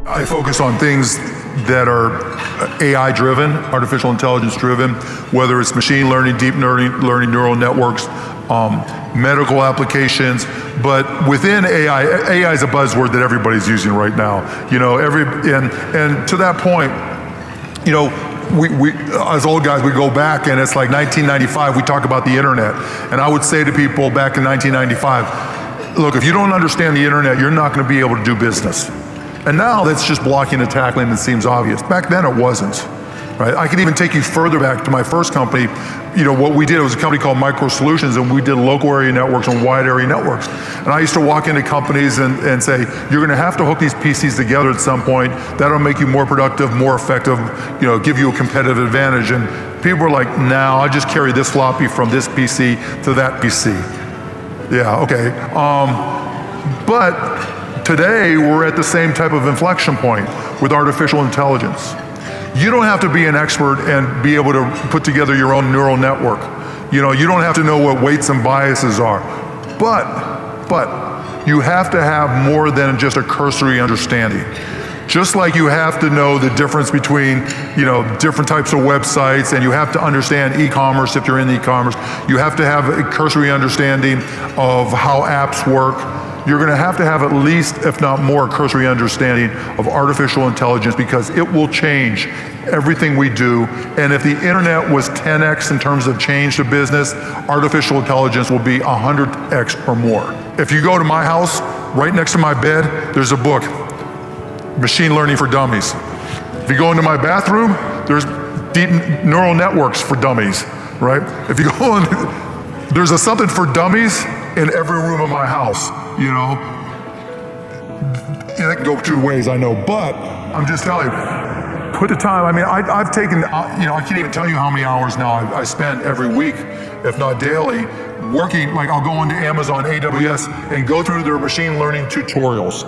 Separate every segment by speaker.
Speaker 1: I focus on things that are AI driven, artificial intelligence driven, whether it's machine learning, deep learning neural networks, medical applications. But within AI is a buzzword that everybody's using right now. You know, and to that point, you know, we as old guys, we go back and it's like 1995, we talk about the internet. And I would say to people back in 1995, look, if you don't understand the internet, you're not going to be able to do business. And now that's just blocking and tackling and seems obvious. Back then it wasn't, right? I could even take you further back to my first company. You know, what we did, it was a company called Micro Solutions, and we did local area networks and wide area networks. And I used to walk into companies and say, you're gonna have to hook these PCs together at some point. That'll make you more productive, more effective, you know, give you a competitive advantage. And people were like, no, I just carry this floppy from this PC to that PC. Yeah, okay. But today, we're at the same type of inflection point with artificial intelligence. You don't have to be an expert and be able to put together your own neural network. You know, you don't have to know what weights and biases are. But you have to have more than just a cursory understanding. Just like you have to know the difference between, you know, different types of websites, and you have to understand e-commerce if you're in e-commerce. You have to have a cursory understanding of how apps work. You're going to have at least, if not more, cursory understanding of artificial intelligence, because it will change everything we do. And if the internet was 10x in terms of change to business, artificial intelligence will be 100x or more. If you go to my house, right next to my bed, there's a book, Machine Learning for Dummies. If you go into my bathroom, there's deep neural networks for dummies, right? If you go in, there's something for dummies in every room of my house, you know? And it can go two ways, I know, but I'm just telling you, put the time. I mean, I've taken, you know, I can't even tell you how many hours now I spend every week, if not daily, working. Like, I'll go into Amazon, AWS, and go through their machine learning tutorials.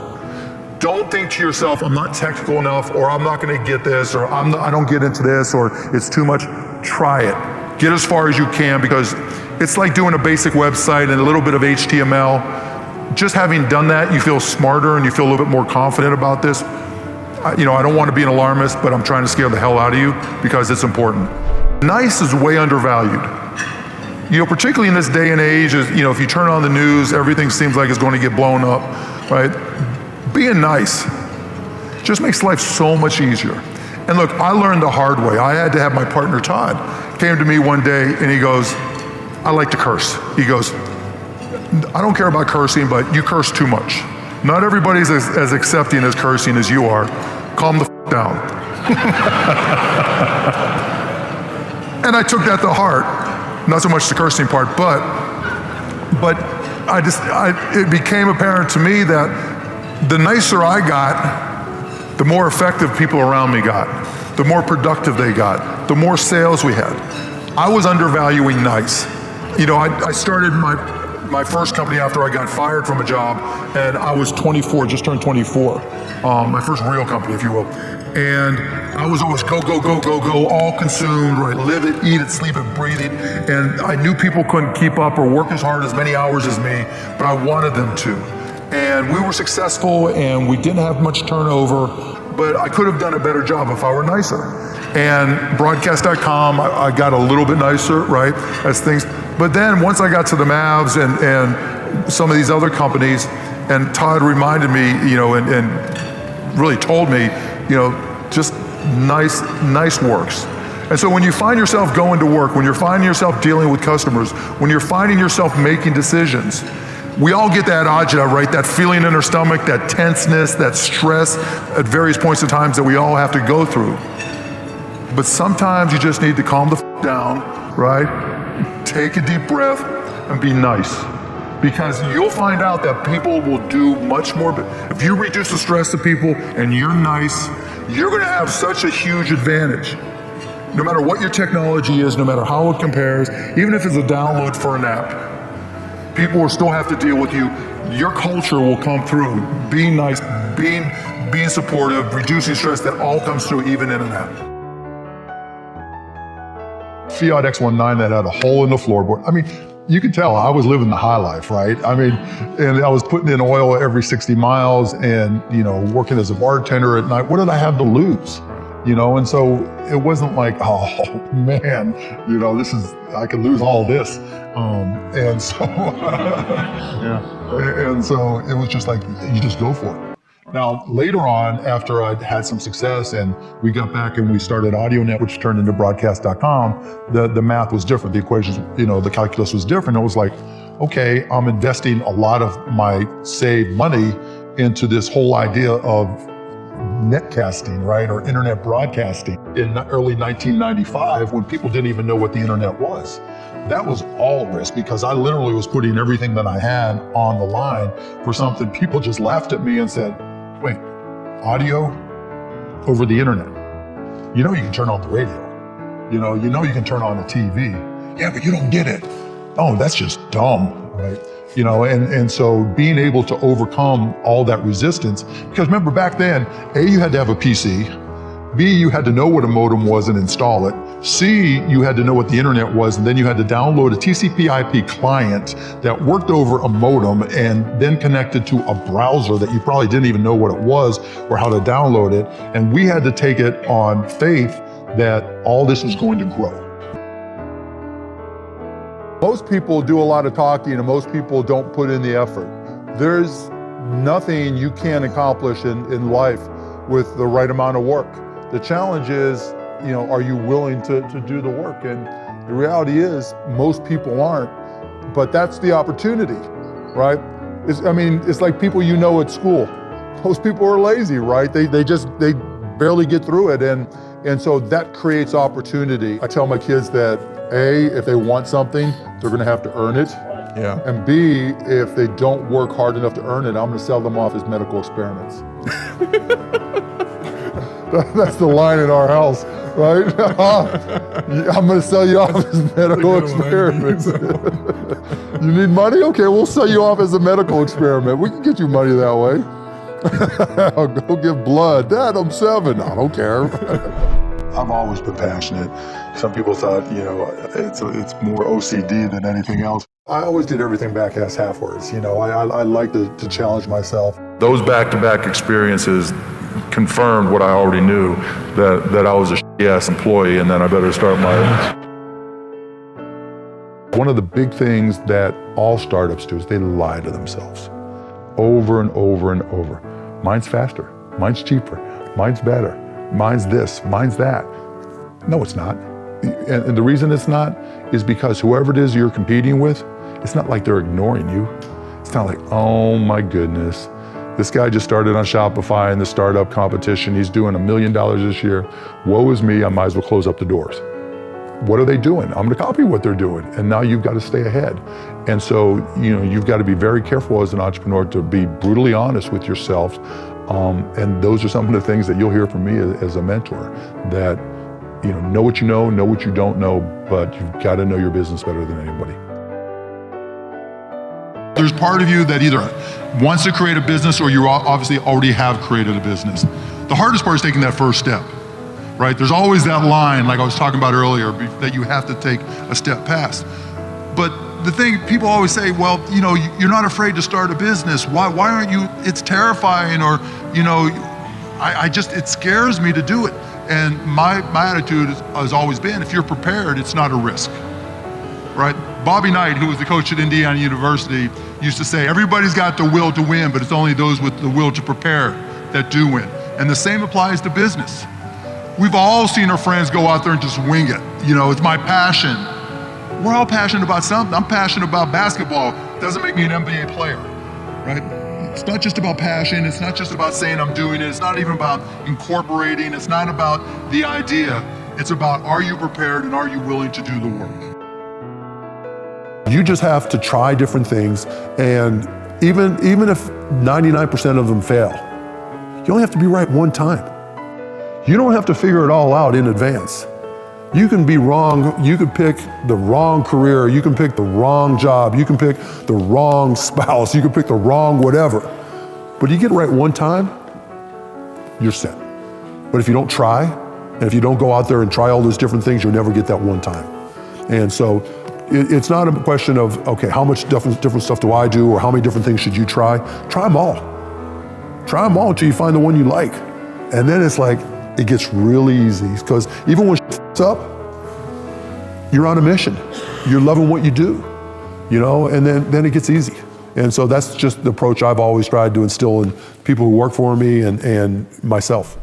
Speaker 1: Don't think to yourself, I'm not technical enough, or I'm not gonna get this, or I don't get into this, or it's too much. Try it. Get as far as you can, because it's like doing a basic website and a little bit of HTML. Just having done that, you feel smarter and you feel a little bit more confident about this. You know, I don't want to be an alarmist, but I'm trying to scare the hell out of you because it's important. Nice is way undervalued. You know, particularly in this day and age, you know, if you turn on the news, everything seems like it's going to get blown up, right? Being nice just makes life so much easier. And look, I learned the hard way. I had to have my partner, Todd, came to me one day and he goes, I like to curse. He goes, I don't care about cursing, but you curse too much. Not everybody's as accepting as cursing as you are. Calm the f down. And I took that to heart. Not so much the cursing part, but it became apparent to me that the nicer I got, the more effective people around me got, the more productive they got, the more sales we had. I was undervaluing nice. You know, I started my first company after I got fired from a job, and I was 24, just turned 24. My first real company, if you will. And I was always go, all consumed, right? Live it, eat it, sleep it, breathe it. And I knew people couldn't keep up or work as hard as many hours as me, but I wanted them to. And we were successful, and we didn't have much turnover, but I could have done a better job if I were nicer. And broadcast.com, I got a little bit nicer, right, as things. But then once I got to the Mavs and some of these other companies, and Todd reminded me, you know, and really told me, you know, just nice works. And so when you find yourself going to work, when you're finding yourself dealing with customers, when you're finding yourself making decisions, we all get that agita, right? That feeling in our stomach, that tenseness, that stress at various points in times that we all have to go through. But sometimes you just need to calm the f down, right? Take a deep breath and be nice. Because you'll find out that people will do much more. If you reduce the stress of people and you're nice, you're gonna have such a huge advantage. No matter what your technology is, no matter how it compares, even if it's a download for an app, people will still have to deal with you. Your culture will come through. Being nice, being supportive, reducing stress, that all comes through even in an app. Fiat X19 that had a hole in the floorboard. I mean, you could tell I was living the high life, right? I mean, and I was putting in oil every 60 miles and, working as a bartender at night. What did I have to lose? And so it wasn't like, oh man, I could lose all this. And so, yeah. And so it was just like, you just go for it. Now, later on, after I'd had some success and we got back and we started AudioNet, which turned into broadcast.com, the math was different. The equations, the calculus was different. It was like, okay, I'm investing a lot of my saved money into this whole idea of netcasting, right? Or internet broadcasting. In early 1995, when people didn't even know what the internet was. That was all risk because I literally was putting everything that I had on the line for something. People just laughed at me and said, wait, audio over the internet. You can turn on the radio. You can turn on the TV. Yeah, but you don't get it. Oh, that's just dumb, right? And so being able to overcome all that resistance, because remember back then, A, you had to have a PC, B, you had to know what a modem was and install it. C, you had to know what the internet was, and then you had to download a TCP/IP client that worked over a modem and then connected to a browser that you probably didn't even know what it was or how to download it. And we had to take it on faith that all this was going to grow. Most people do a lot of talking and most people don't put in the effort. There's nothing you can't accomplish in life with the right amount of work. The challenge is, are you willing to do the work? And the reality is, most people aren't, but that's the opportunity, right? It's like people at school. Most people are lazy, right? They barely get through it, and so that creates opportunity. I tell my kids that A, if they want something, they're gonna have to earn it. Yeah. And B, if they don't work hard enough to earn it, I'm gonna sell them off as medical experiments. That's the line in our house, right? I'm gonna sell you off as medical experiments. You need money? Okay, we'll sell you off as a medical experiment. We can get you money that way. I'll go give blood. Dad, I'm 7. I don't care. I've always been passionate. Some people thought, it's more OCD than anything else. I always did everything back ass half-words. I like to challenge myself. Those back-to-back experiences confirmed what I already knew, that I was a shitty-ass employee and then I better start my own. One of the big things that all startups do is they lie to themselves over and over and over. Mine's faster, mine's cheaper, mine's better, mine's this, mine's that. No, it's not. And the reason it's not is because whoever it is you're competing with, it's not like they're ignoring you. It's not like, oh my goodness, this guy just started on Shopify in the startup competition. He's doing $1 million this year. Woe is me, I might as well close up the doors. What are they doing? I'm gonna copy what they're doing. And now you've got to stay ahead. And so, you've got to be very careful as an entrepreneur to be brutally honest with yourself. And those are some of the things that you'll hear from me as a mentor, that, know what you know what you don't know, but you've got to know your business better than anybody. There's part of you that either wants to create a business or you obviously already have created a business. The hardest part is taking that first step, right? There's always that line, like I was talking about earlier, that you have to take a step past. But the thing, people always say, well, you're not afraid to start a business. Why aren't you? It's terrifying, or, it scares me to do it. And my attitude has always been, if you're prepared, it's not a risk, right? Bobby Knight, who was the coach at Indiana University, used to say, everybody's got the will to win, but it's only those with the will to prepare that do win. And the same applies to business. We've all seen our friends go out there and just wing it. It's my passion. We're all passionate about something. I'm passionate about basketball. Doesn't make me an NBA player, right? It's not just about passion. It's not just about saying I'm doing it. It's not even about incorporating. It's not about the idea. It's about, are you prepared and are you willing to do the work? You just have to try different things, and even if 99% of them fail, you only have to be right one time. You don't have to figure it all out in advance. You can be wrong, you can pick the wrong career, you can pick the wrong job, you can pick the wrong spouse, you can pick the wrong whatever. But you get it right one time, you're set. But if you don't try, and if you don't go out there and try all those different things, you'll never get that one time. And so
Speaker 2: it's not a question of, okay, how much different stuff do I do, or how many different things should you try? Try them all. Try them all until you find the one you like. And then it's like, it gets really easy, because even when shit's up, you're on a mission. You're loving what you do, you know, and then it gets easy. And so that's just the approach I've always tried to instill in people who work for me and myself.